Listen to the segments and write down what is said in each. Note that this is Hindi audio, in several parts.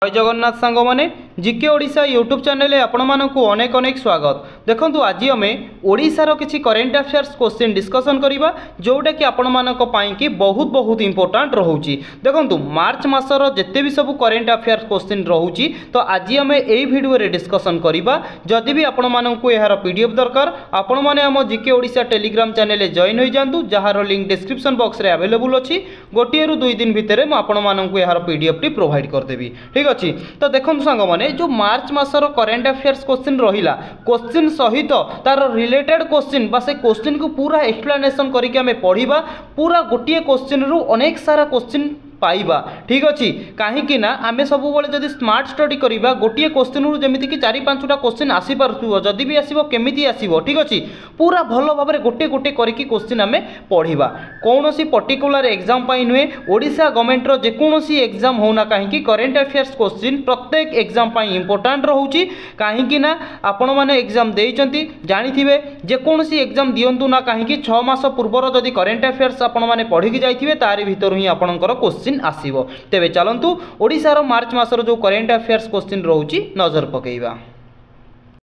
जय जगन्नाथ सांग मैंने जीके ओडिशा यूट्यूब चैनल आपण मानक अनेक अनेक स्वागत। देखंतु आज आम ओडिशार किसी करेन्ट अफेयर्स क्वेश्चन डिस्कसन करबा जोटा कि आपण मानक पई कि बहुत बहुत इंपोर्टेंट रहउची। देखंतु मार्च मासर जत्ते भी सब करेन्ट अफेयर्स क्वेश्चन रहउची तो आज आम एई वीडियो रे डिस्कसन करबा। जदि भी आपण मानक यार पीडीएफ दरकार आपण माने हम GK Odisha Telegram channel join हो जांतु जहार लिंक डिस्क्रिप्शन बॉक्स रे अवेलेबल अछि। गोटे रु 2 दिन भितर म आपण मानक यार पीडीएफ टी प्रोवाइड कर देबी। ठीक अछि तो देखंतु सांग माने जो मार्च मासर करेन्ट अफेयर्स क्वेश्चन रहिला क्वेश्चन सहित तार रिलेटेड क्वेश्चन बा से क्वेश्चन को पूरा एक्सप्लेनेशन करके हमें पढ़िबा। पूरा गोटे क्वेश्चन रु अनेक सारा क्वेश्चन पाइबा। ठीक अच्छी कहीं ना आम सब जब स्मार्ट स्टडी करवा गोटे क्वेश्चन रु जमीती कि 4-5टा क्वेश्चन आसी पारुथिबो जदि भी आसीबो केमिति आसीबो। ठीक अच्छी पूरा भल भाव में गोटे गोटे करके क्वेश्चन आम पढ़ा। कौन सी पर्टिकुलर एग्जाम नुहे ओडिशा गवर्नमेंट रो जेकोसी एग्जाम होना कहीं करेन्ट अफेयर्स क्वेश्चन प्रत्येक एग्जाम इंपोर्टेंट रोचे। कहीं ना आपण मैंने एग्जाम देइचंती जानिथिबे जेकोसी एग्जाम दियंतु ना कहीं 6 मास पूर्वर जदि करेन्ट अफेयर्स आपण मैंने पढ़ी जाइथिबे तारि भितर ही आपणकर क्वेश्चन आसीबो। तेबे चलंतु ओडिसा रो मार्च मासर जो करेन्ट अफेयर्स क्वेश्चन रहउची नजर पकेइबा।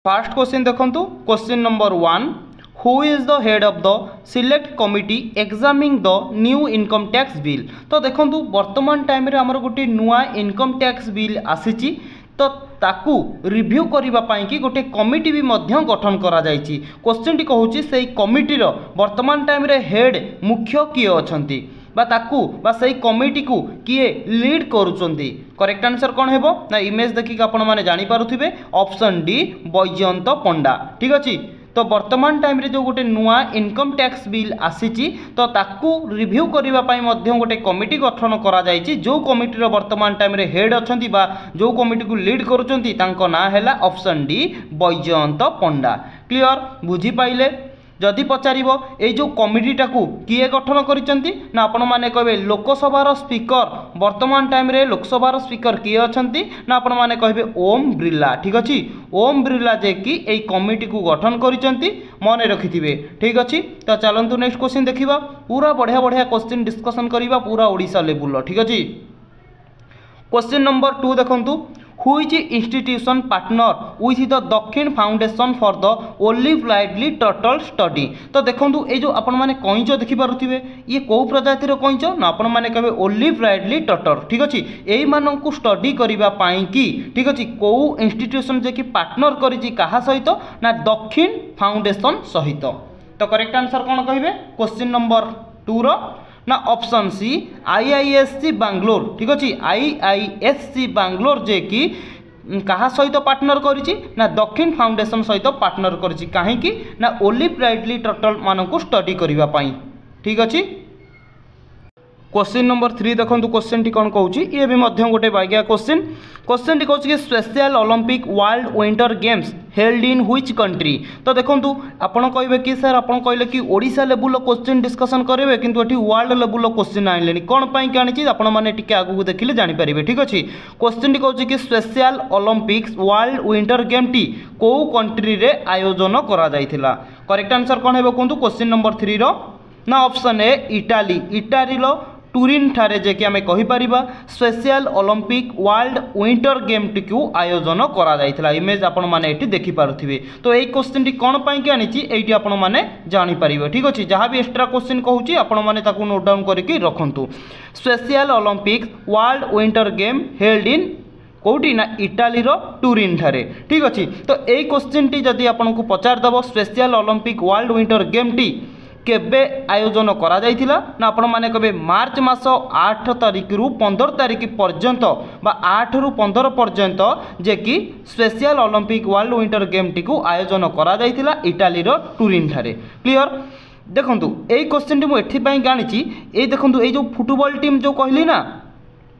फर्स्ट क्वेश्चन देखंतु question number 1 who is the head of the select committee examining the new income tax bill. तो देखंतु वर्तमान टाइम रे हमर गोटे नुआ इनकम टैक्स बिल आसीची तो ताकू रिव्यू करबा पई कि गोटे कमिटी भी मध्य गठन करा जायछि। क्वेश्चन टी कहूची सेही कमिटी रो वर्तमान टाइम रे हेड मुख्य किए अछंती बा ताकू बा सही कमिटी को किए लीड करूचंती। करेक्ट आंसर कौन हेबो ना इमेज देखिक आपण माने जानि पारुथिबे ऑप्शन डी बैजयंत पंडा। ठीक अछि तो वर्तमान टाइम रे जो गोटे नुआ इनकम टैक्स बिल आसीची तो ताकू रिव्यू करबा पई मध्य गोटे कमिटी गठन करा जायछि। जो कमिटी रो वर्तमान टाइम रे हेड अछंती बा जो कमिटी को लीड करूचंती तांको ना हैला ऑप्शन डी बैजयंत पंडा। क्लियर बुझी पाइले। जदि पचारिबो ए जो कमिटीटा को किए गठन करिसंती ना आपण माने कहबे लोकसभार स्पीकर वर्तमान टाइम रे लोकसभार स्पीकर किए अछंती ना आपण माने कहबे ओम बिरला। ठीक अछि ओम बिरला जे कि ए कमिटी को गठन करिसंती मने रखिथिबे। ठीक अछि तो चलंतु नेक्स्ट क्वेश्चन देखिबा। पूरा बढ़िया बढ़िया क्वेश्चन डिस्कशन करिबा पूरा ओडिसा लेवल। ठीक अछि क्वेश्चन नंबर 2 देखंतु Which institution partner with the दक्षिण foundation for the olive lively turtle study. तो देखंतु ए जो आपण माने कइंच देखि पारुथिबे ये को प्रजाति रो कइंच ना आपण माने कहबे ओलिव लाइवली टर्टल। ठीक अछि एई मानन को स्टडी करिबा पाई कि ठीक अछि को इंस्टीट्यूशन जे कि पार्टनर करिछि काहा सहित ना दक्षिण फाउंडेशन सहित। तो करेक्ट आंसर कोन कहिबे क्वेश्चन नंबर 2 रो ना ऑप्शन सी आईआईएससी बैंगलोर। ठीक अच्छे आईआईएससी बैंगलोर जे कि कहा सहित पार्टनर करिछि ना दक्षिण फाउंडेशन सहित पार्टनर करिछि कहीं ना ओलिव लाइवली टर्टल मानक स्टडी करबा पई। ठीक अच्छे क्वेश्चन नंबर 3 देखंतु क्वेश्चन टी कोन कहूची ये भी मध्यम गोटे बागिया क्वेश्चन। क्वेश्चन टी कहूची कि special Olympic world winter games held in which country. तो देखंतु आपण कहबे कि सर आपण कहले कि ओडिशा लेवल क्वेश्चन डिस्कशन करेबे किंतु एठी वर्ल्ड लेवल क्वेश्चन आइलेनी कोन पई कि आनिछि आपण माने टिके आगु देखिले जानि परिबे। ठीक अछि क्वेश्चन टी कहूची कि special Olympics world winter game टी को कंट्री रे आयोजन करा जायथिला। करेक्ट आंसर कोन हेबो कोंतु क्वेश्चन नंबर 3 रो ना ऑप्शन ए इटाली। इटाली रो टूरिन ठारे जे कि आमे कहि परिबा special Olympic world winter game टी को आयोजन करा जायथिला। इमेज आपण माने एठी देखि पारुथिबे। तो एई क्वेश्चन टी कोन पई कि आनिछि एठी आपण माने जानि परिबे। ठीक अछि जहां भी एक्स्ट्रा क्वेश्चन कहूची आपण माने ताकू नोट डाउन करके रखंतु। Special Olympic world winter game held in कोटी ना इटाली रो टूरिन ठारे। ठीक अछि तो एई क्वेश्चन टी जदि आपण को पचार दबो special Olympic world winter game टी केबे आयोजन करा जायथिला ना आपण माने कबे मार्च मास 8 तारिख रु 15 तारिख पर्यंत बा 8 रु 15 पर्यंत जे कि special Olympic world winter game टी को आयोजन करा जायथिला इटाली रो टूरिन ठारे। क्लियर देखंतु एई क्वेश्चन टी मु एठी पई गानिछि ए देखंतु ए जो फुटबॉल टीम जो कहली ना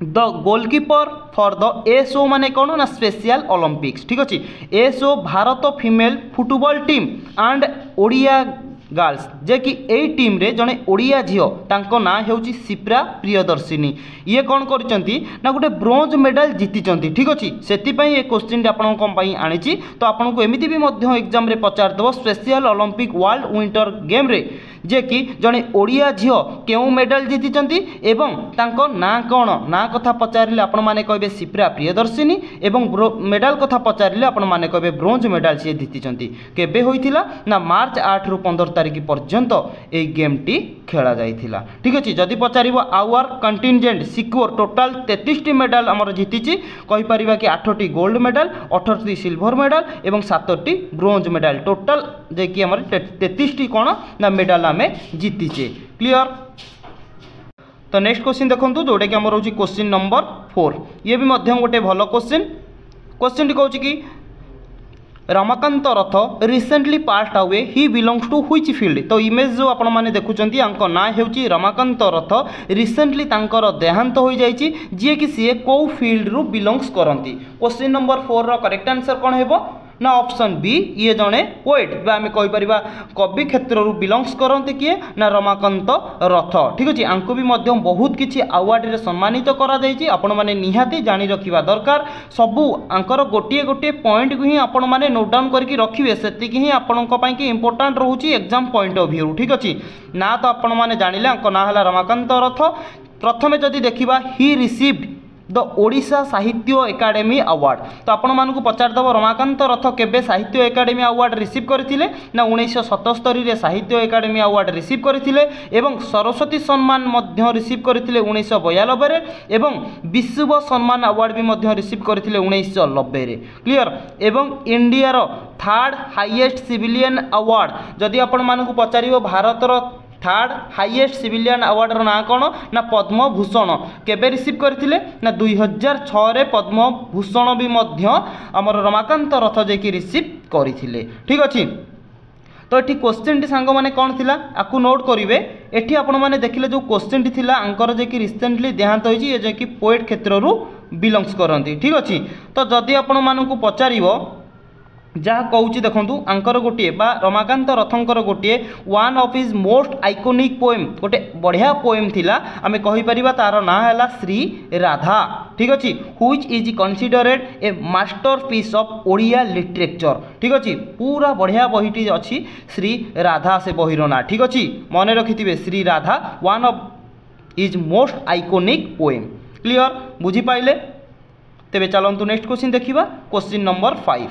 the goalkeeper for the SO माने कौन ना स्पेशल ओलंपिक्स। ठीक अच्छे SO Bharat female football team and Odia girls जे कि एई टीम रे जने ओडिया झियो तांको ना हेउची सिप्रा प्रियदर्शिनी ये कौन करचंती ना गोटे ब्रोंज मेडल जीतिचंती। ठीक अछि सेति पई ए क्वेश्चन आपन को पई आनिची तो आपन को एमिति भी मध्य एग्जाम रे पचार दबो special Olympic world winter game रे जे कि जड़े ओडिया झील केउ मेडल जीति एवं तांको ना कौन ना कथा पचारे आपण मैंने कहे शिप्रा प्रियदर्शिनी एवं मेडल कथा पचारे आपण मैंने कहे ब्रोंज मेडल सी जीति केबे होइथिला ना मार्च 8 रु 15 तारिख पर्यंत ए गेम टी खेला जाइथिला। ठीक अछि जदि पचारिबो our contingent secure total 33 medal आमर जीतिछि कहि परिबा कि 8टी गोल्ड मेडल 18टी सिल्वर मेडल एवं 7टी ब्रोंज मेडल टोटाल जे कि आमर 33टी कोन ना मेडल आमे जीतिछे। क्लियर। तो नेक्स्ट क्वेश्चन देखंतु जोटा कि आमर होछि क्वेश्चन नंबर 4 ये भी मध्यम गोटे भलो क्वेश्चन टी कहउछि कि Ramakant Rath recently passed away he belongs to which field. तो इमेज जो आपण माने देखुचंती आंको ना हेउची रमाकांत रथ रिसेंटली तांकर देहांत हो जाइछि जे कि सी को फील्ड रु बिलोंग्स करंती। क्वेश्चन नंबर 4 रो करेक्ट आंसर कोन हेबो ना ऑप्शन बी ये जड़े पोएट बा आम कहीपर कवि क्षेत्र बिलोंग्स करते किए ना रमाकांत रथ। ठीक अच्छे आंको भी बहुत किसी अवार्ड रे सम्मानित करा आपण मैंने निहाती जानी रखिबा दरकार सबू आंकर गोटे गोटे पॉइंट को ही आपण मैंने नोट डाउन करके रखिए से ही आपण कि इंपोर्टाट रोचे एग्जाम पॉइंट ऑफ व्यू। ठीक अच्छे ना तो आपण मैंने जानिले आंक ना है रमाकांत रथ। प्रथमे जदि देखिबा ही रिसीव्ड द ओडिशा साहित्य एकाडेमी अवार्ड। तो आपण मानकु पचारदब रमाकांत रथ केबे साहित्य एकाडेमी अवार्ड रिसीव करथिले ना 1977 रे साहित्य एकाडेमी अवार्ड रिसीव करथिले एवं सरस्वती सम्मान मध्य रिसीव करथिले 1992 रे एवं विश्व सम्मान अवार्ड भी मध्य रिसीव करथिले 1990 रे। क्लियर। एवं इंडिया रो थर्ड हाईएस्ट सिविलियन अवार्ड जदि आपण मानकु पचारिबो भारत रो थर्ड हाईएस्ट सिविलियन अवार्ड ना कौन ना पद्म भूषण केबे रिसीव करथिले ना 2006 रे पद्म भूषण भी मध्य हमर रमाकांत रथ जे कि रिसीव करथिले। ठीक अछि। तो ये क्वेश्चन टी सांग माने कौन थिला आपको नोट करिवे एठी आपण माने देखिले जो क्वेश्चन टी थिला आंकर जे कि रिसेंटली देहांत होइछि ये जे कि पोएट क्षेत्र रु बिलोंग्स करंती। ठीक अछि। तो जदि आपण मानकु पचारिबो जहाँ कहूँ देखूँ आंकर गोटे बा रमाकांत रथंकर गोटे one of his most iconic poem गोटे बढ़िया पोएम थिला आमे कहि परिबा तार ना हैला श्री राधा। ठीक अच्छे which is considered a masterpiece of Odia literature. ठीक अच्छे पूरा बढ़िया बहीटी अच्छी श्री राधा से बहीर ना। ठीक अच्छे मन रखिथिबे Shri Radha one of is most iconic poem. Clear बुझी पाइले। तेबे चलंतु नेक्स्ट क्वेश्चन देखिबा question number 5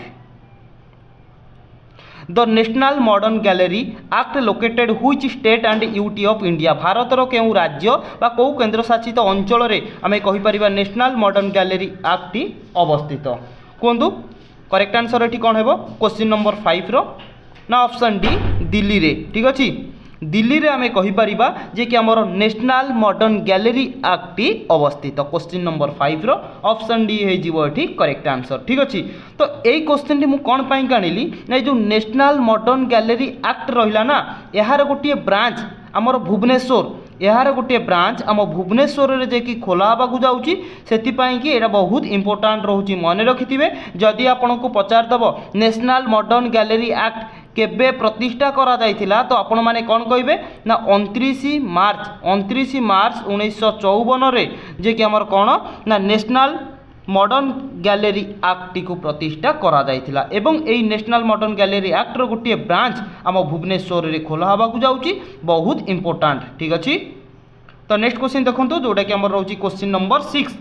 the national modern gallery act located which state and UT of India. Bharat रो केउ राज्य बा को केंद्र शासित अंचल रे आमे कहि परिबा नेशनल मॉडर्न गैलेरी एक्ट टी अवस्थित। कोंदु करेक्ट आंसर एठी कोन हेबो क्वेश्चन नंबर 5 रो ना ऑप्शन डी दिल्ली रे। ठीक अछि दिल्ली रे आमे कहि परिबा जे कि हमर नेशनल मॉडर्न गैलेरी एक्ट टी अवस्थित। क्वेश्चन नंबर 5 रो ऑप्शन डी हे जीवो एठी करेक्ट आंसर। ठीक अछि। तो एई क्वेश्चन टी मु कोन पई कानिली नै जो नेशनल मॉडर्न गैलेरी एक्ट रहिला ना एहार गोटे ब्रांच हमर भुवनेश्वर यार गोटे ब्रांच आम भुवनेश्वर रे जे कि खोला हबाकू जाउची सेति पई कि एटा बहुत इंपोर्टेंट रहउची मन रखिथिबे। जदि आपन को पचार दबो नेशनल मॉडर्न गैलेरी एक्ट केबे प्रतिष्ठा करा जाइथिला तो आपण माने कोन कहिबे ना 29 मार्च 1954 रे जे कि हमर कोन ना नेशनल मॉडर्न गैलेरी एक्ट को प्रतिष्ठा करा जाइथिला एवं एई नेशनल मॉडर्न गैलेरी एक्ट रो गोटे ब्रांच आम भुवनेश्वर रे खोला हबाकू जाउची बहुत इंपोर्टेंट। ठीक अछि। तो नेक्स्ट क्वेश्चन देखंतु जोटा कि हमर रहउची question number 6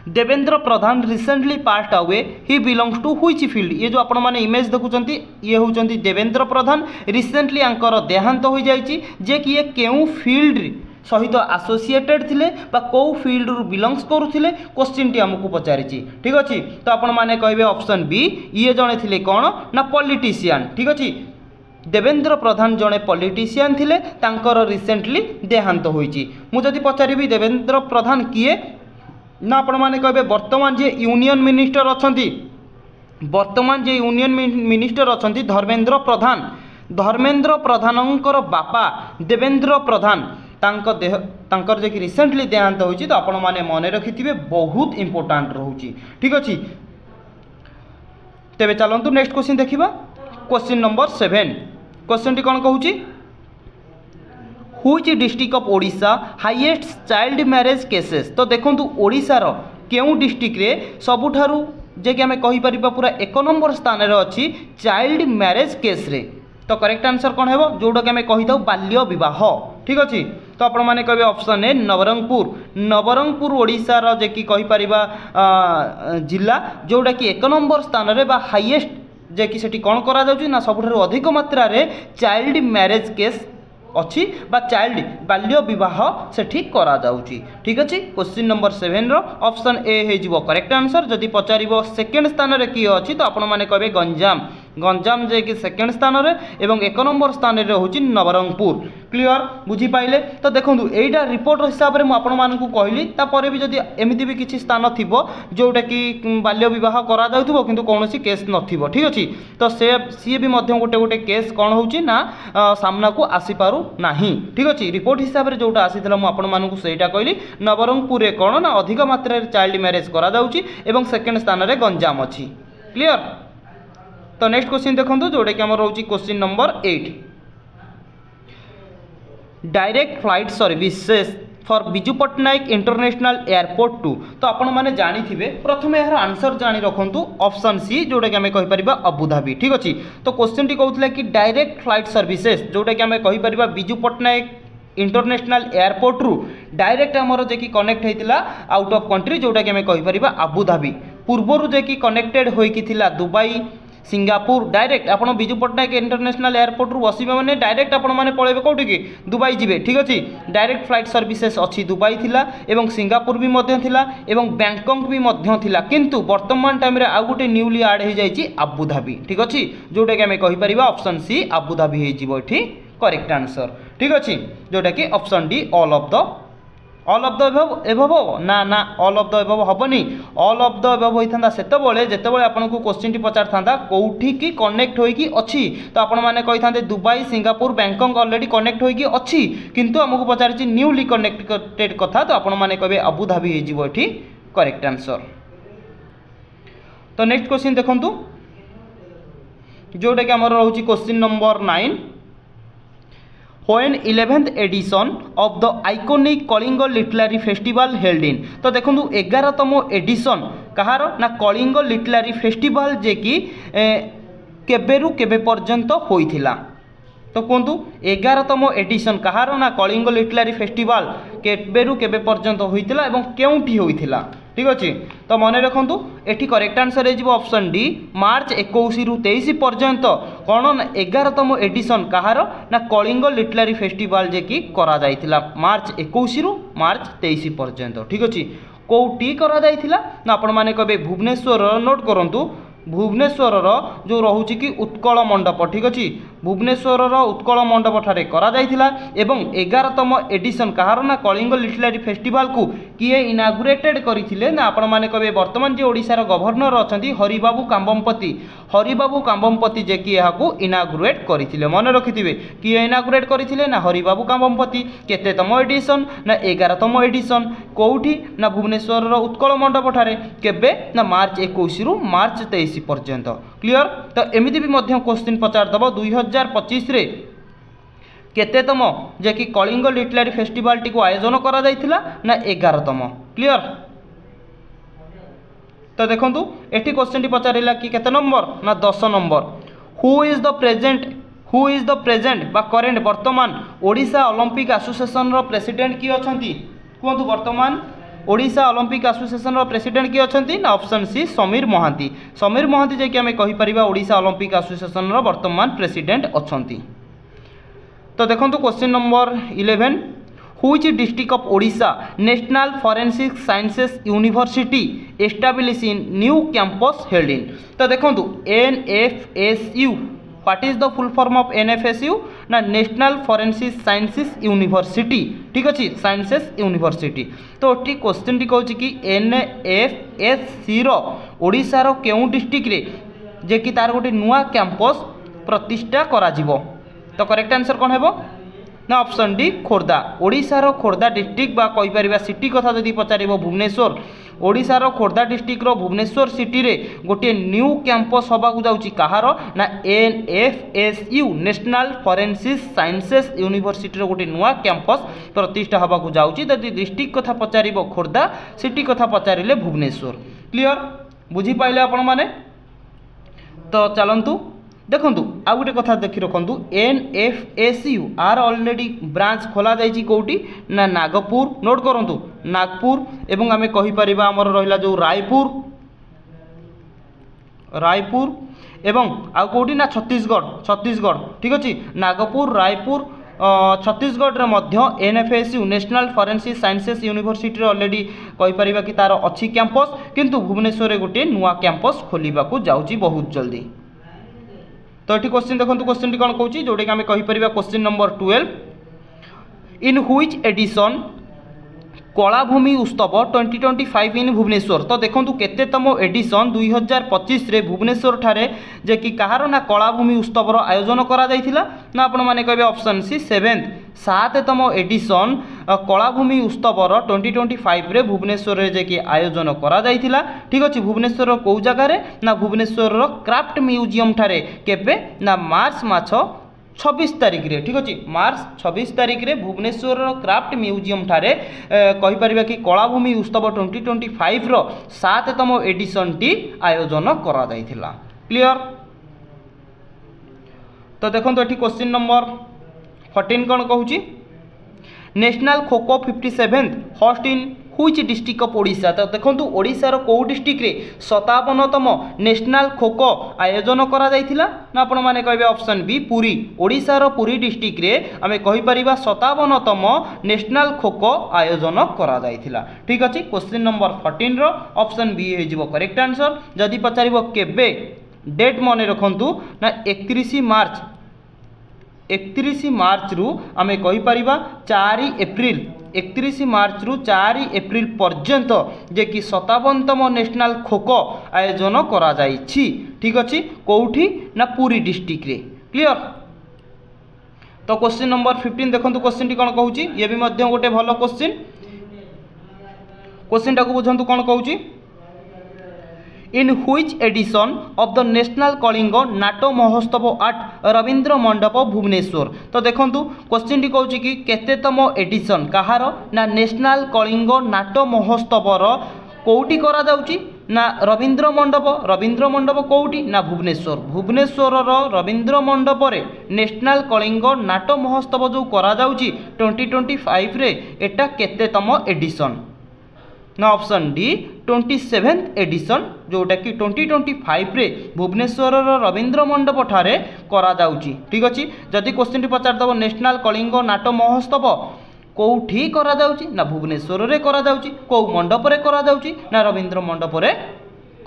Devendra Pradhan recently passed away he belongs to which field. ये जो आपण माने इमेज देखुचंती ये होचंती देवेंद्र प्रधान रिसेंटली आंकर देहांत हो जाइची जे कि ये केउ फील्ड सहित एसोसिएटेड थिले बा को फील्ड रु बिलोंग्स करुथिले क्वेश्चन टी हमकु पचारिची। ठीक अछि। तो आपण माने कहबे ऑप्शन बी ये जणे थिले कोन ना पॉलिटिशियन। ठीक अछि देवेंद्र प्रधान जड़े पॉलिटिशियन थिले तांकर रिसेंटली देहांत होइची। मु जदि पचारिबी देवेंद्र प्रधान किए ना आपण माने कहबे वर्तमान जे यूनियन मिनिस्टर अछंती वर्तमान जे यूनियन मिनिस्टर अछंती धर्मेंद्र प्रधानंकर बापा देवेंद्र प्रधान तांकर जे कि रिसेंटली देहांत होइची तो आपण माने मने रखिथिबे बहुत इंपोर्टेंट रहउची। ठीक अछि। तेबे चलंतु नेक्स्ट क्वेश्चन देखिबा क्वेश्चन नंबर 7 क्वेश्चन टी कोन कहूची which district of Odisha highest child marriage cases. तो देखंतु ओडिशा रो केउ डिस्ट्रिक्ट रे सबुठारु जे कि हमें कहि परिबा पूरा 1 नंबर स्थान रे अछि चाइल्ड मैरेज केस रे। तो करेक्ट आंसर कौन है जोटा कि आम कही था बाल्य विवाह ठीक अच्छे। तो आपण मैंने कहे ऑप्शन ए नवरंगपुर। नवरंगपुर ओडिशार जे कि कहीपर जिला जोटा कि 1 नंबर स्थान में हाईएस्ट जे कि सेठी कौन करा जाउची ना सबुठारु अधिक मात्रा रे चाइल्ड मैरेज केस अच्छी बा चाइल्ड बाल्य विवाह सेठी करा जाउची ठीक अच्छे। क्वेश्चन नंबर 7 रो ऑप्शन ए हे जिवो करेक्ट आंसर। जदि पचारिबो सेकंड स्थान रे किए अछि तो आपण माने कहबे गंजाम। गंजाम जे कि सेकंड स्थान रे एवं 1 नंबर स्थान रे होची नवरंगपुर। क्लियर बुझी पाइले। तो देखंतु एटा रिपोर्ट हिसाब रे मु आपण मानकु कहली तापर भी जदि एमिति भी किछि स्थान थिबो जोटा कि बाल्य विवाह करा जाउथबो किंतु कोनोसी केस नथिबो ठीक अछि। तो सी भी मध्य गोटे गोटे केस कौन होची ना सामना को आसी पारु नाही ठीक अछि। रिपोर्ट हिसाब रे जोटा आसीतला मु आपण मानकु सेटा कहली नवरंगपुर रे कोन ना अधिक मात्रा रे चाइल्ड मैरेज करा जाउची एवं सेकंड स्थान रे गंजाम अछि। क्लियर। तो नेक्स्ट क्वेश्चन देखंतु जोटा कि हमर रहउची question number 8 direct flight services for Biju Patnaik international airport to. तो आपण माने जानी थिबे प्रथमे यार आंसर जानी रखंतु ऑप्शन सी जोटा कि हमें कहि परिबा अबुधाबी ठीक अछि। तो क्वेश्चन टी कहउतला कि डायरेक्ट फ्लाइट सर्विसेस जोटा कि हमें कहि परिबा बिजू पट्टनायक इंटरनेशनल एयरपोर्ट रु डायरेक्ट आमर जे कि कनेक्ट होइतिला आउट ऑफ कंट्री जोटा कि हमें कहि परिबा अबुधाबी। पूर्वरु जे कि कनेक्टेड होई कि थिला दुबई सिंगापुर डायरेक्ट आपण बिजू पट्टनायक इंटरनेशनल एयरपोर्ट रु बसिबे माने डायरेक्ट आपण माने पळेबे कोठी कि दुबई जिबे ठीक अछि। डायरेक्ट फ्लाइट सर्विसेस अछि दुबई थिला एवं सिंगापुर भी मध्य थिला एवं बैंकॉक भी मध्य थिला किंतु वर्तमान टाइम रे आ गुटे न्यूली ऐड हो जाईची अबुधाबी ठीक अछि। जोटा कि हमें कहि परिबा ऑप्शन सी अबुधाबी हे जिवो एठी करेक्ट आंसर ठीक अछि। जोटा कि option D all of the above ना ना ऑल ऑफ द एभव हबनी। ऑल ऑफ द एभव होइथांदा सेतबेले जेतबेले आपनको क्वेश्चन टी पचार थांदा कोठी की कनेक्ट होई की अछि तो आपण माने कहि थांदे Dubai Singapore Bangkok already connect होई की अछि किंतु हमकु पचारछि न्यूली कनेक्टेड कथा तो आपण माने कहबे अबुधाबी हे जिवो एठी करेक्ट आंसर। तो नेक्स्ट क्वेश्चन देखंतु जोटा कि हमर रहउछि question number 9 when 11th edition of the iconic Kalinga literary festival held in. तो देखो 11तम एडिशन कहार ना कलिंग लिटरेरी फेस्टिवल जे कि केबेरु केबे पर्यंत होइथिला। तो कहतु 11तम एडिशन कहार ना कलिंग लिटरेरी फेस्टिवल केबेरु केबे पर्यंत होइथिला एवं केउठी होइथिला ठीक अच्छे। तो मन रखु एटी करेक्ट आंसर हो ऑप्शन डी मार्च 21 रु 23 पर्यंत कौन ना 11तम एडिशन कहार ना कलिंग लिटरेरी फेस्टिवल जे कि करा जाइथिला मार्च 21 रु मार्च 23 पर्यंत ठीक अच्छे। कोटी करा जाइथिला ना आपण माने कहबे भुवनेश्वर नोट करंतु भुवनेश्वर जो रोचे कि उत्कल मंडप ठीक अच्छे भुवनेश्वर उत्कल मंडप ठारे करा जाइथिला एवं 11तम एडिशन कहार ना कलिंग लिटरेरी फेस्टिवल को किए इनागुरेटेड करथिले ना आपण माने कहबे वर्तमान जे ओडिशार गवर्नर अछंती हरिबाबू कांबमपति जे कि एहाकू इनागुरेट करथिले मन रखिथिबे किए इनागुरेट करथिले ना हरिबाबू कांबमपति। केतेतम एडिशन ना 11तम एडिशन कोउठी ना भुवनेश्वर उत्कल मंडप ठारे केबे ना मार्च 21 रु मार्च 23 पर्यंत। क्लियर। तो एमिति भी मध्य क्वेश्चन पचार दबो 2025 रे केतेतम जे कि कलिंग लिटरेरी फेस्टिवल टी को आयोजन करा जाइथिला ना 11तम। क्लियर। तो देखंतु एठी क्वेश्चन टी पचारिला कि केते नंबर ना 10 number who is the present बा करेंट वर्तमान ओडिशा ओलंपिक एसोसिएशन रो प्रेसिडेंट की अछंती कहतु वर्तमान ओडिशा ओलंपिक एसोसिएशन रो प्रेसिडेंट की अछंती ना ऑप्शन सी समीर महांती जे कि हमें कहि परिबा ओडिशा ओलंपिक एसोसिएशन रो वर्तमान प्रेसिडेंट अछंती। तो देखंतु question number 11 which district of Odisha national forensic sciences university establish in new campus held in. तो देखंतु NFSU what is the full form of NFSU ना नेशनल फॉरेंसिक साइंसेस यूनिवर्सिटी ठीक अच्छे साइंसेस यूनिवर्सिटी। तो ठीक क्वेश्चन टी कहूँ कि NFSC रो ओडिशा रो केउ डिस्ट्रिक्ट रे जे कि तार गोटे नुआ कैंपस प्रतिष्ठा करा जिवो। तो करेक्ट आंसर कौन है ना ऑप्शन डी खोर्धा। ओडिशार खोर्धा डिस्ट्रिक्ट बा कहि परिबा सिटी कथा जदि पचारिबो भुवनेश्वर ओडिशार खोर्धा डिस्ट्रिक्ट रो भुवनेश्वर सिटी रे गोटे न्यू कैंपस होबा को जाउची कहार ना NFSU national forensic sciences university रो गोटे नुआ कैंपस प्रतिष्ठा होबा को जाउची। जदि डिस्ट्रिक्ट कथा पचारिबो खोर्धा सिटी कथा पचारिले भुवनेश्वर। क्लियर बुझी पाइले आपण माने। तो चलंतु देखंतु आ गोटे कथा देखि रखु NFSU आर ऑलरेडी ब्रांच खोला जाइए कौटी ना नागपुर नोट करूँ नागपुर एवं आम कहीपर आमर रहा जो रायपुर एवं आ कौटी ना छत्तीसगढ़ ठीक अच्छे नागपुर रायपुर छत्तीसगढ़ रे मध्य NFSU national forensic sciences university already कहीपर कि तार अच्छी कैंपस किंतु भुवनेश्वर गोटे नुआ कैंपस खोलने को जाऊँगी बहुत जल्दी। तो ये क्वेश्चन देखो क्वेश्चन कौन कौन जोटा कि आम कहीपर question number 12 in which edition Kalabhoomi उत्सव 2025 इन भुवनेश्वर। तो देखो केतेतम एडिशन 2025 रे भुवनेश्वर ठारे जे कि कहार ना कलाभूमि उत्सव आयोजन करा जाइथिला ना आपण माने कहबे ऑप्शन सी 7तम एडिशन कलाभूमि उत्सव 2025 रे भुवनेश्वर रे जे कि आयोजन करा जाइथिला ठीक अछि। भुवनेश्वर को जगह रे ना भुवनेश्वर क्राफ्ट म्यूजियम ठारे केबे ना मार्च माछ 26 तारिख रे ठीक अच्छे मार्च 26 तारिख रे भुवनेश्वर क्राफ्ट म्यूजियम ठारे कहीपर कि कलाभूमि उत्सव 2025 रो 7तम एडिशन टी आयोजन करा जाइथिला। क्लियर। तो देखो ये क्वेश्चन नंबर 14 कौन कहूँ national kho kho 57 host in which district of Odisha. तो देखो ओडिशार कौ डिस्ट्रिक्ट रे 57तम नेशनल खो खो आयोजन करा जाइथिला ना आपण माने कहबे ऑप्शन बी पुरी। ओडिशार पुरी डिस्ट्रिक्ट रे आमे कहि परिबा 57तम नेशनल खो खो आयोजन करा जाइथिला ठीक अछि। क्वेश्चन नंबर 14 रो ऑप्शन बी हे जिवो करेक्ट आंसर। जदि पचारिबो केबे डेट मने रखंतु ना 31 मार्च रु आमे कहि परिबा 4 एप्रिल 31 मार्च रु 4 एप्रिल पर्यंत जे कि 57तम नेशनल खो खो आयोजन करा जाइछि ठीक अछि कोउठी ना पुरी डिस्ट्रिक्ट रे। क्लियर। तो क्वेश्चन नंबर 15 देखंतु क्वेश्चन टी कोन कहूची ये भी मध्य गोटे भलो क्वेश्चन टाको बुझंतु कोन कहूची in which edition of the national Kalinga नाटो महोत्सव एट रविंद्र मंडप भुवनेश्वर। तो देखंतु क्वेश्चन टी कहूची कि केतेतम एडिशन कहार ना नेशनल कलिंग नाटो महोत्सव कोउटी करा जाउची ना रविंद्र मंडप कोउटी ना भुवनेश्वर रविंद्र मंडप रे नेशनल कलिंग नाटो महोत्सव जो करा जाउची 2025 रे एटा केतेतम एडिशन ना ऑप्शन डी 27th एडिशन जोटा कि 2025 रे भुवनेश्वर रविंद्र मंडप ठारे करा जाउची ठीक अछि। जदि क्वेश्चन टी पचार दबो नेशनल कलिंग नाटो महोत्सव कोउठी करा जाउची ना भुवनेश्वर रे करा जाउची को मंडप रे करा जाउची ना रविंद्र मंडप रे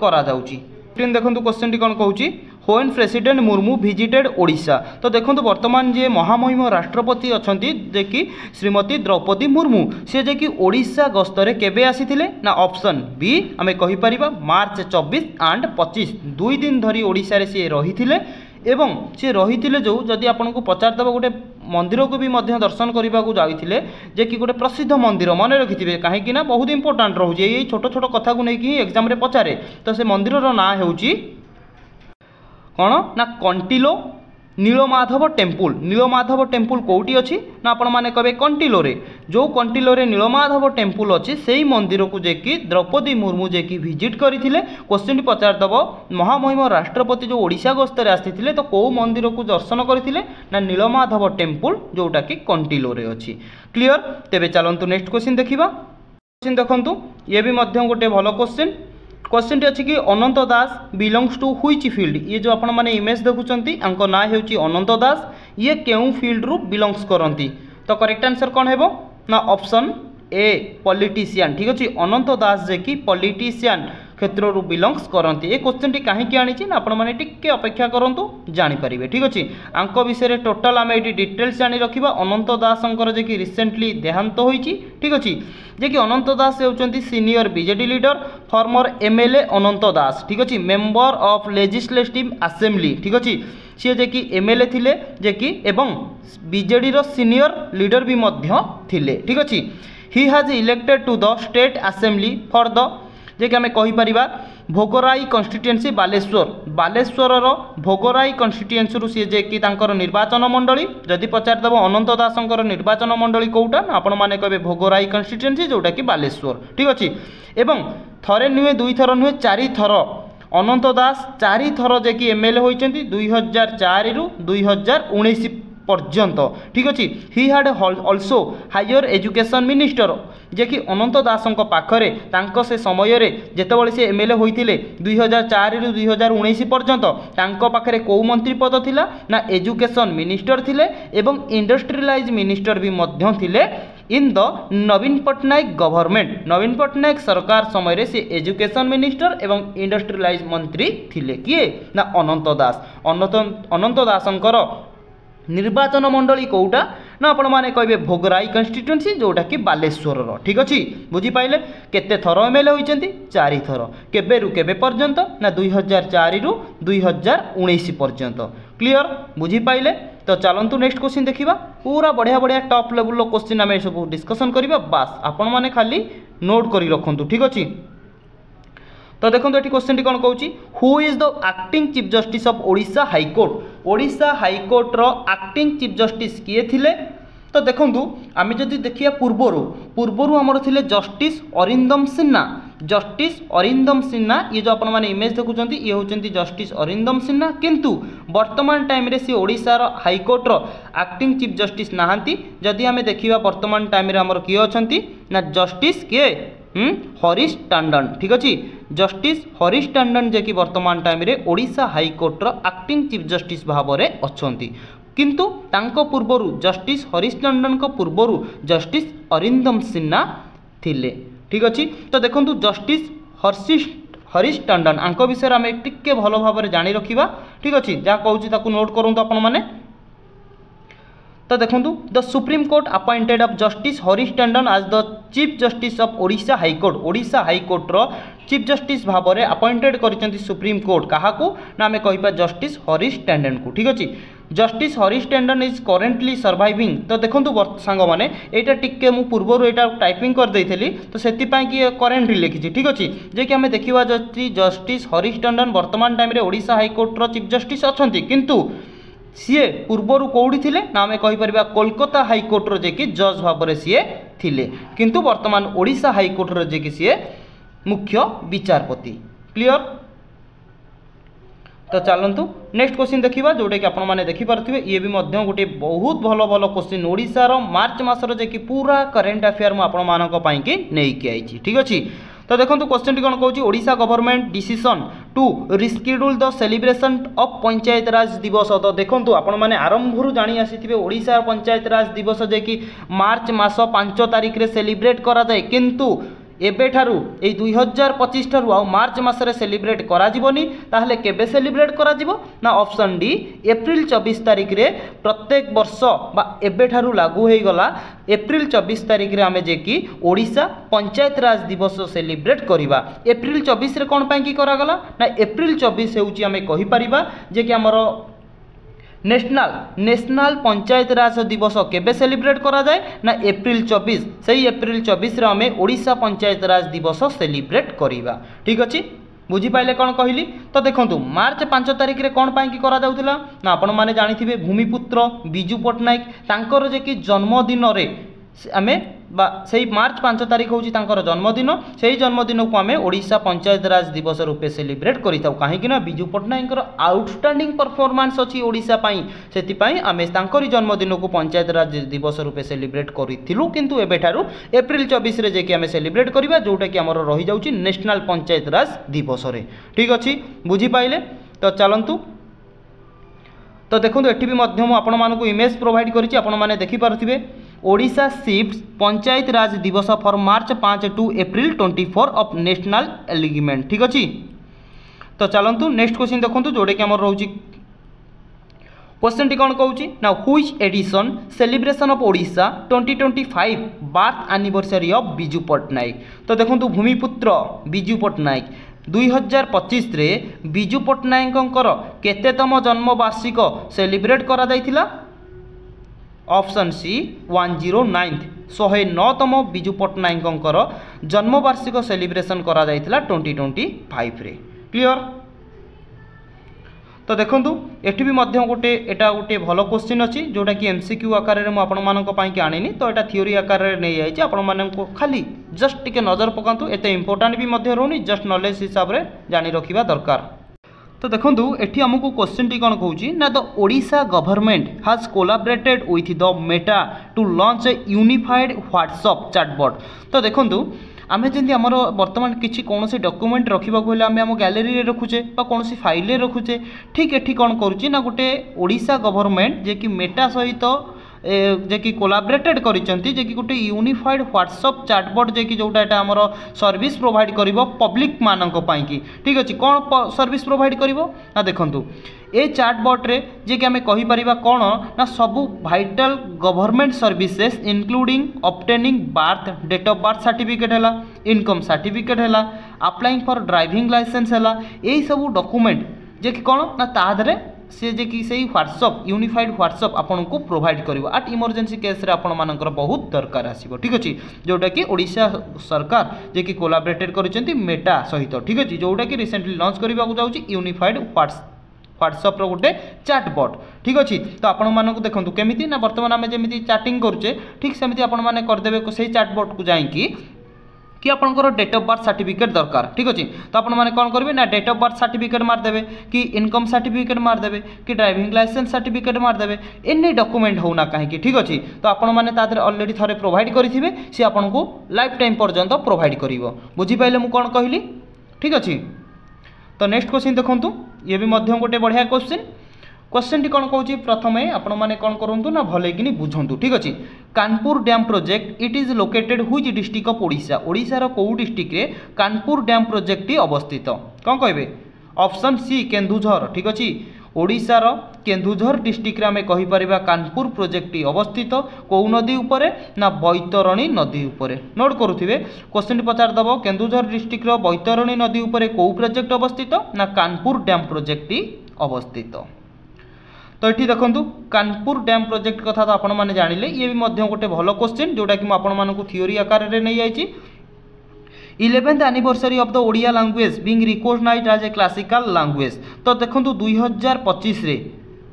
करा जाउची। देखंतु क्वेश्चन टी कोन कहूची when president Murmu visited Odisha. तो देखंतु वर्तमान जे महामहिम राष्ट्रपति अछंती जे कि श्रीमती द्रौपदी मुर्मू से जे कि ओडिशा गस्तरे केबे आसीथिले ना ऑप्शन बी आमे कहि परिबा मार्च 24 एंड 25 दुई दिन धरी ओडिशा रे से रहिथिले एवं से रहिथिले जो जदि आपनको पचार दबो गोटे मंदिर को भी मध्य दर्शन करने को जाइथिले जे कि गोटे प्रसिद्ध मंदिर मन रखिथिबे कहीं ना बहुत इंपोर्टेंट रहउजे ये छोट छोट कथा को नहीं कि एग्जाम रे पचारे। तो से मंदिर रो ना हेउची कौन ना कंटिलो नीलमाधव टेम्पुल कौटी अच्छी ना आपण मैंने कहे कंटिलो रे जो कंटिलो रे नीलमाधव टेम्पुल अच्छी से ही मंदिर को जेकि द्रौपदी मुर्मू जेकि विजिट करते क्वेश्चन पचार दब महामहिम राष्ट्रपति जो ओडिशा गस्तर आसी तो कौ मंदिर को दर्शन करते ना नीलमाधव टेम्पुल जोटा कि कंटिलो रे अच्छी। क्लियर। तेबे चलंतु नेक्स्ट क्वेश्चन देखिबा। क्वेश्चन देखंतु ये भी मध्यम गोटे भलो क्वेश्चन टी अच्छी कि अनंत दास बिलोंग्स टू व्हिच फील्ड। ये जो आपण माने इमेज देखुचंती आंको ना हेउची अनंत दास ये केउ फील्ड रु बिलोंग्स करंती। तो करेक्ट आंसर कौन हेबो ना ऑप्शन ए पॉलिटिशियन ठीक अच्छे अनंत दास जे कि पॉलिटिशियन क्षेत्र रु बिलोंग्स करंती। ये क्वेश्चन टी कहीं आनी ना आपण माने टिके अपेक्षा करंतु जानि परिबे ठीक अच्छे। आंको विषय टोटाल आम ये डिटेल्स जानी रखिबा। अनंत दासंकर जे कि रिसेंटली देहांत होईची ठीक अच्छे जे कि अनंत दास होउचंती senior BJD leader former MLA Anant Das ठीक अच्छे मेंबर ऑफ लेजिस्लेटिव असेंबली ठीक अच्छे सी जे कि एमएलए थिले जे कि एवं बीजेडी रो सीनियर लीडर भी मध्य थिले ठीक अच्छे। He has elected to the state assembly for the जे कि आम कहीपर भोगराई कन्स्टिट्युएंसी बालेश्वर भोगराई कन्स्टिट्युएंसी रु सी जे कि तांकर निर्वाचन मंडली जदि पचार दब अनंत दासंकर निर्वाचन मंडली कोउटा आपण माने कहबे भोगराई कन्स्टिट्युएंसी जोटा कि बालेश्वर ठीक अच्छे। एवं थरे नुहे दुई थर नुहे चारि थर अनंत दास 4 थर जे कि एमएलए होइचंती 2004 रु 2019 पर्यंत। ठीक अच्छे he had also higher education minister जे कि अनंत दास पाखरे तांको से समय रे जेतेबेले से एमएलए होइतिले 2004 रु 2019 पर्यंत तांको पाखरे को मंत्री पद थिला ना एजुकेशन मिनिस्टर थिले एवं इंडस्ट्रियलाइज मिनिस्टर भी मध्य थिले in the Naveen Patnaik government. Naveen Patnaik सरकार समय रे से एजुकेशन मिनिस्टर एवं इंडस्ट्रियलाइज मंत्री थिले किए ना अनंत दास। अनंत दासंकर निर्वाचन मंडली कौटा ना आपण माने कहबे भोगराई कन्स्टिट्युएंसी जोटा कि बालेश्वर। ठीक अच्छे बुझीपारे केते थर एमएलए होइचंती 4 थर केबे रु केबे पर्यंत ना 2004 रु 2019 पर्यंत। क्लियर बुझीपारे तो चलतु नेक्स्ट क्वेश्चन देखिबा पूरा बढ़िया बढ़िया टॉप लेवल क्वेश्चन आम सब डिस्कसन करिबा बास आपण माने खाली नोट करी रखंतु। ठीक अच्छे तो देखो ये क्वेश्चन कौन कौन who is the acting chief justice of Odisha high court. Odisha high court रो एक्टिंग चीफ जस्टिस किए थिले तो देखो आम जदि देखिए पूर्वर आमर थिले जस्टिस अरिंदम सिन्हा। जस्टिस अरिंदम सिन्हा ये जो आपण माने इमेज देखुं ये होचंती जस्टिस अरिंदम सिन्हा किंतु वर्तमान टाइम रे सी ओडिशा रो हाईकोर्ट रो एक्टिंग चीफ जस्टिस नहांती। जदि आम देखिबा वर्तमान टाइम रे आमर किए अछंती ना जस्टिस के हरीश टंडन। ठीक अच्छे जस्टिस हरीश टंडन जे कि वर्तमान टाइम रे ओडिशा हाईकोर्ट रो एक्टिंग चीफ जस्टिस भाव में अच्छी किंतु तांको पूर्वरु जस्टिस हरीश टंडन को पूर्वरु जस्टिस अरिंदम सिन्हा थिले। ठीक अच्छे तो देखो जस्टिस हरीश टंडन आंक विषय आम टिके भल भाव में जानी रखा। ठीक अच्छे जहाँ कहूँ नोट करूँ आपण मैंने तो देखो the supreme court appointed of justice Harish Tandon as the chief justice of Odisha high court. Odisha high court रो चीफ जस्टिस भाव में अपॉइंटेड कर सुप्रीम कोर्ट क्या ना आम कह जस्टिस हरीश टंडन को। ठीक अच्छे justice Harish Tandon is currently surviving. तो देखो सांग मैंने यहाँ टिके मु पूर्वर यहाँ टाइपिंग कर देली तो से करेन्टली लिखी। ठीक अच्छे जे कि आम देखा जस्टिस हरीश टंडन वर्तमान टाइम ओडिशा हाईकोर्ट रो चीफ जस्टिस अच्छा किंतु सीए पूर्वर कौटी थिले ना आम कहीपर कोलकाता हाईकोर्ट रो जे कि जज भाव में सीए थिले किंतु वर्तमान ओडिशा हाईकोर्ट रो जे कि सीए मुख्य विचारपति। क्लियर तो चलतु नेक्स्ट क्वेश्चन देखिबा जोटे कि आपण माने देखि पारथिबे ये भी मध्य गोटे बहुत भल भल क्वेश्चन ओडिशा रो मार्च मासर जे कि पूरा करेंट अफेयर मु आपण मानक पई कि नै कि आइछि। ठीक अछि तो देखो क्वेश्चन कौन कौन Odisha government decision to reschedule the celebration of panchayat Raj Diwas. तो देखो आपण माने आरंभ जानी आसी ओडिशा पंचायत राज दिवस जे कि मार्च मास 5 तारिख रे सेलिब्रेट करा जाए किंतु एबे ठारू ए 2025 ठारू आ मार्च मासरे सेलिब्रेट करा जिवोनी ताहले केबे सेलिब्रेट करा जिवो ना ऑप्शन डी एप्रिल 24 तारिख रे प्रत्येक वर्ष बा एबे ठारू लागू हे गला एप्रिल 24 तारिख रे आमे जे कि ओडिशा पंचायत राज दिवस सेलिब्रेट करिबा। एप्रिल 24 रे कोन पई की करा गला ना एप्रिल 24 हेउची आमे कहि परिबा जे कि हमर नेशनल पंचायत राज दिवस केबे सेलिब्रेट करा जाए ना एप्रिल 24 सही एप्रिल 24 रे हमें ओडिशा पंचायत राज दिवस सेलिब्रेट करिबा। ठीक अच्छे बुझी पाइले कौन कहली तो देखो मार्च 5 तारिख रे कौन पाई करा जाउथिला ना आपण माने जानिथिबे भूमिपुत्र बिजू पट्टनायक तांकर जे कि जन्मदिन रे आमे से मार्च 5 तारिख हूँ जन्मदिन से जन्मदिन को आम ओडिशा पंचायत राज दिवस रूपे सेलिब्रेट करिथाउ कहीं बिजू पट्टनायक आउटस्टैंडिंग परफॉर्मेंस अच्छी ओडिशा पई सेतिपई आमे तांकरी जन्मदिन को पंचायत राज दिवस रूपे सेलिब्रेट करिथिलु किंतु एबे ठारू एप्रिल 24 रे जे कि आमे सेलिब्रेट करिबा जोटा कि हमर रही जाउची नेशनल पंचायत राज दिवस रे। ठीक अछि बुझी पाइले तो चलंतु तो देखो एटी भी मध्यम आपण मानकु इमेज प्रोवाइड करिछि आपण माने देखि पारुथिबे Odisha shifts panchayat Raj Diwas for March 5 to April 24 of national alignment. ठीक अछि तो चलंतु नेक्स्ट क्वेश्चन देखंतु जोडे कि हमर रहउछि क्वेश्चन टी कोन कहउछि ना which edition celebration of Odisha 2025 birth anniversary of Biju Patnaik. तो देखंतु भूमिपुत्र बिजू पट्टनायक 2025 रे बिजू पट्टनायकंकर केतेतम जन्म वार्षिक सेलिब्रेट करा जायतिला ऑप्शन सी 109 109तम बिजू पट्टनायकंकर जन्म वार्षिक सेलिब्रेशन करा जायतिला 2025 रे। क्लियर तो देखूँ एटी भी गोटे एटा गोटे भल क्वेश्चन अच्छी जोटा कि एमसीक्यू आकार में मुझे आनी तो यहाँ थ्योरी आकार में नहीं जाइए आपण खाली जस्ट टिके नजर पकातु एत इंपोर्टाट भी रोनी जस्ट नॉलेज हिसाब से जानी रखा दरकार। तो देखो एटी आमको क्वेश्चन टी कौन कहूँ ना the Odisha government has collaborated with the Meta to launch a unified WhatsApp chatbot. तो देखो आमे जमी आमर बर्तमान किसी कौन डॉक्यूमेंट रखा आम आम गैलेरी रखुचे कौन फाइल रखुचे ठीक एठी कौन करुच्ची ना गोटे ओडिशा गवर्नमेंट जे कि मेटा सहित जे कि कोलाबरेटेड करिसेंती जे कि गोटे यूनिफाइड व्हाट्सएप चैटबॉट जे कि जोटा एटा हमर सर्विस प्रोवाइड करिवो पब्लिक मानक पाई कि ठीक अछि कोन सर्विस प्रोवाइड करिवो ना देखंतु ए चैटबॉट रे जे कि हमें कहि परिबा कोन ना सबु vital government services including obtaining birth date of birth certificate हैला इनकम सर्टिफिकेट हैला अप्लाइंग फॉर ड्राइविंग लाइसेंस हैला एई सबु डॉक्यूमेंट जे कि कोन ना तादरे से जे कि सही व्हाट्सएप यूनिफाइड व्हाट्सएप आपन को प्रोवाइड करिवो एट इमरजेंसी केस रे आपन मानकर बहुत दरकार आसीबो ठीक अछि जोटा कि ओडिशा सरकार जे कि कोलाबरेटेड करिसेंती मेटा सहित ठीक अछि जोटा कि रिसेंटली लॉन्च करबा को जाउची यूनिफाइड व्हाट्सएप रो गोटे चैटबॉट ठीक अछि। तो आपण मानक देखंतु केमिति ना वर्तमान आमे जेमिति चैटिंग करूचे ठीक सेमिति आपण माने कर देबे को सही चैटबॉट को जाई कि आपंकर डेट ऑफ बर्थ सर्टिफिकेट दरकार ठीक अच्छे तो आप कौन करेंगे ना डेट ऑफ बर्थ सर्टिफिकेट मारदेवे कि इनकम सर्टिफिकेट मारदेवे कि ड्राइविंग लाइसेंस सर्टिफिकेट मारदेवे एनी डॉक्यूमेंट होना कहीं ठीक अच्छे तो आपने ऑलरेडी थे प्रोवाइड करेंगे सी आपको लाइफ टाइम पर्यंत प्रोवाइड कर बुझीपारे मुझे कौन कहली ठीक अच्छे। तो नेक्स्ट क्वेश्चन देखूँ ये भी गोटे बढ़िया क्वेश्चन टी कौन कहूँ प्रथम आपण मैंने कौन करूँ ना भले कि बुझंतु ठीक अच्छे। Kanpur dam project it is located which district of Odisha ओडिशार कौ डिस्ट्रिक्ट रे कानपुर डैम प्रोजेक्ट टी अवस्थित कौन कहे ऑप्शन सी केन्दुझर ठीक अच्छे ओडिशार केन्दुझर डिस्ट्रिक्ट रे आमे कहि परिबा कानपुर प्रोजेक्ट टी अवस्थित कौ नदी उपरे ना बैतरणी नदी उपरे नोट करुथिबे क्वेश्चन टी पचार दबो केन्दुझर डिस्ट्रिक्ट रो बैतरणी नदी उपरे कौ प्रोजेक्ट अवस्थित ना कानपुर डैम प्रोजेक्ट टी अवस्थित। तो ये देखो कानपुर डैम प्रोजेक्ट कथा तो आपण मैंने जानिले ये भी गोटे भल क्वेश्चन जोटा कि मुझे थ्योरी आकार में नहीं जाइए 11th anniversary of the Odia language being recognised as a classical language. तो देखो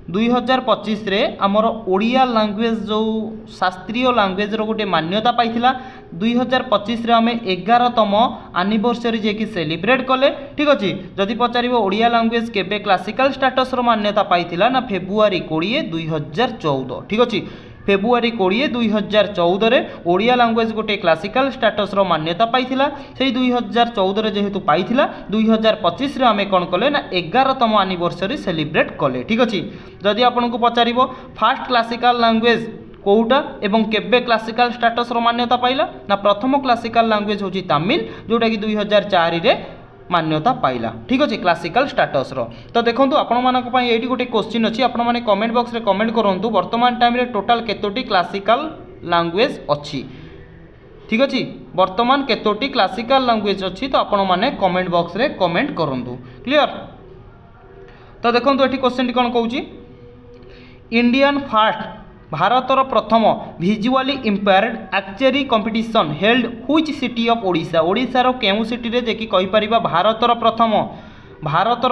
2025 रे आमर ओडिया लैंग्वेज जो शास्त्रीय लैंग्वेज रो गोटे मान्यता पाइथिला 2025 रे आमे 11तम एनिवर्सरी जे कि सेलिब्रेट कले ठीक अछि। जदि पचारिबो ओडिया लैंग्वेज केबे क्लासिकल स्टेटस रो मान्यता पाइथिला ना फेब्रुआरी 20 2014 ठीक अछि फेब्रुआरी 20 2014 रे ओडिया लैंग्वेज गोटे क्लासिकल स्टेटस रो मान्यता पाइथिला से 2014 रे जेहेतु पाइथिला 2025 रे आमे कोन कले ना 11तम एनिवर्सरी सेलिब्रेट कले ठीक अछि। जदि आपनको पचारिबो फास्ट क्लासिकल लैंग्वेज कोउटा एवं केबे क्लासिकल स्टेटस रो मान्यता पाइला ना प्रथम क्लासिकल लैंग्वेज होची तमिल जोटा कि 2004 रे मान्यता पाइला ठीक अच्छे क्लासिकल स्टेटस रो। तो देखो आपण मानक पई एठी गोटे क्वेश्चन अछि आपण माने कमेंट बॉक्स रे कमेंट करंतु वर्तमान टाइम रे टोटल केतोटी क्लासिकल लैंग्वेज अछि ठीक अच्छे वर्तमान केतोटी क्लासिकल लैंग्वेज अछि तो आपण माने कमेंट बॉक्स रे कमेंट करंतु क्लियर। तो देखो एठी क्वेश्चन टी कोन कहूची इंडियन फास्ट भारतर प्रथम visually impaired archery competition held which city of Odisha ओडिशार केउ सिटी रे जे कि कहि परिबा भारतर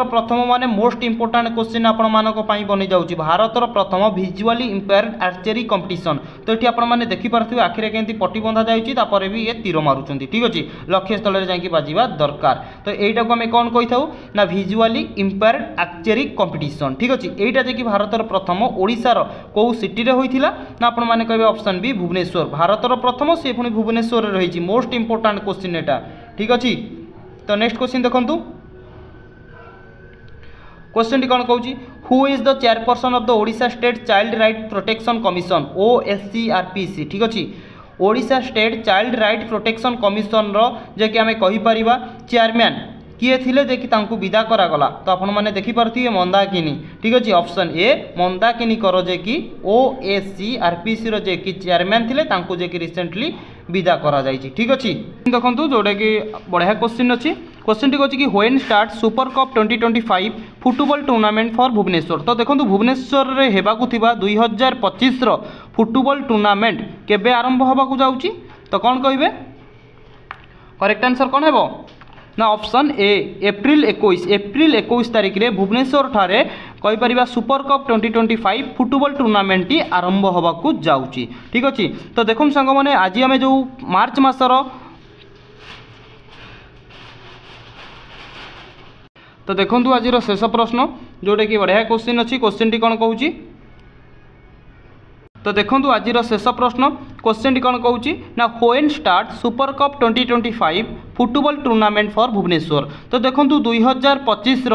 प्रथम माने मोस्ट इंपोर्टेंट क्वेश्चन आपण मानक पई बनि जाउची भारतर प्रथम विजुअली इंपेयर्ड आर्चरी कंपटीशन। तो एठी आपण माने देखि परथिबे आखिरे केंती पट्टी बंधा जाउची तापर भी ये तीर मारुचंती ठीक अछि लक्ष्य स्थल रे जाई कि बाजीबा दरकार। तो एटा को हमें कोन कहि थाउ ना विजुअली इंपेयर्ड आर्चरी कंपटीशन ठीक अछि एटा जे कि भारतर प्रथम ओडिशार को सिटी रे होइथिला ना आपण माने कहबे ऑप्शन बी भुवनेश्वर भारतर प्रथम से पुनी भुवनेश्वर रे रहिची मोस्ट इंपोर्टेंट क्वेश्चन एटा ठीक अछि। तो नेक्स्ट क्वेश्चन देखंतु क्वेश्चन टी कौन कहूँ who is the chairperson of the Odisha state child right protection commission OSCRPC ठीक अच्छे Odisha state child right protection commission रो जे कि आमे कहि परिबा चेयरमैन किए थिले जे कि तांकु विदा करागला। तो आपण माने देखि पारथिबे मंदाकिनी ठीक अछि ऑप्शन ए मंदाकिनी करो जे कि OSCRPC रो जे कि चेयरमैन थिले तांकु जे कि रिसेंटली विदा करा जायछि ठीक अछि। देखंतु जोडा कि बढ़िया क्वेश्चन अछि क्वेश्चन टी कहछि कि when start super cup 2025 football tournament for Bhubaneswar. तो देखंतु भुवनेश्वर रे हेबाकु थिबा 2025 रो फुटबॉल टूर्नामेंट केबे आरंभ होबाकु जाउछि तो कोन कहिबे करेक्ट आंसर कोन हेबो ना ऑप्शन ए एप्रिल 21 तारिख रे भुवनेश्वर ठारे कहीपर सुपर कप 2025 फुटबॉल टूर्नामेंट टी आरंभ होगा जाऊँगी। ठीक अच्छे तो देखो सांग मैंने आज आम जो मार्च मासर तो देखो आज शेष प्रश्न जोटा कि बढ़िया क्वेश्चन अच्छी क्वेश्चन टी कौन कहूँ तो देखो आज शेष प्रश्न क्वेश्चन टी कौन कहूँ ना when start super cup 2025 football tournament for Bhubaneswar. तो देखो 2025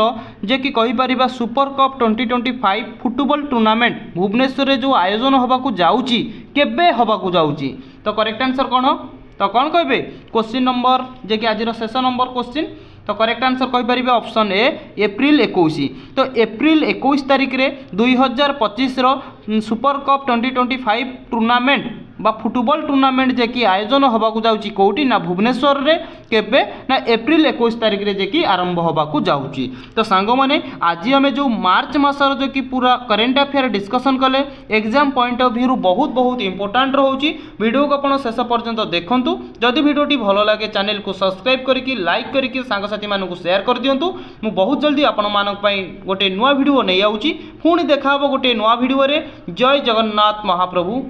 जे कि कहीपर super cup 2025 football tournament Bhubaneswar जो आयोजन होगा जाऊँगी केबे होगा जाऊँगी तो करेक्ट आंसर कौन तो कौन कहे क्वेश्चन नंबर जे कि आज शेष नंबर क्वेश्चन तो करेक्ट आंसर कहीपर ऑप्शन ए एप्रिल 21। तो एप्रिल 21 तारिख रे 2025 सुपर कप 2025 टूर्नामेंट बा फुटबॉल टूर्नामेंट जे कि आयोजन होगा जाऊँगी कौटी ना भुवनेश्वर रे केबे ना एप्रिल 21 तारिख रे जे कि आरंभ होगा जाऊँगी। तो सांग माने आज आम जो मार्च मासर जो कि पूरा करेन्ट अफेयर डिस्कसन कले एग्जाम पॉइंट ऑफ व्यू बहुत बहुत इंपोर्टाट रोचे वीडियो को आप शेष पर्यंत देखूँ। जदि वीडियोटी भल लगे चैनल को सब्सक्राइब करके लाइक करके सांगसाथी मानू शेयर कर दिंतु। मु बहुत जल्दी आपण मानक गोटे नुआ वीडियो नहीं आउची पुणी देखा गोटे नुआ वीडियो रे। जय जगन्नाथ महाप्रभु।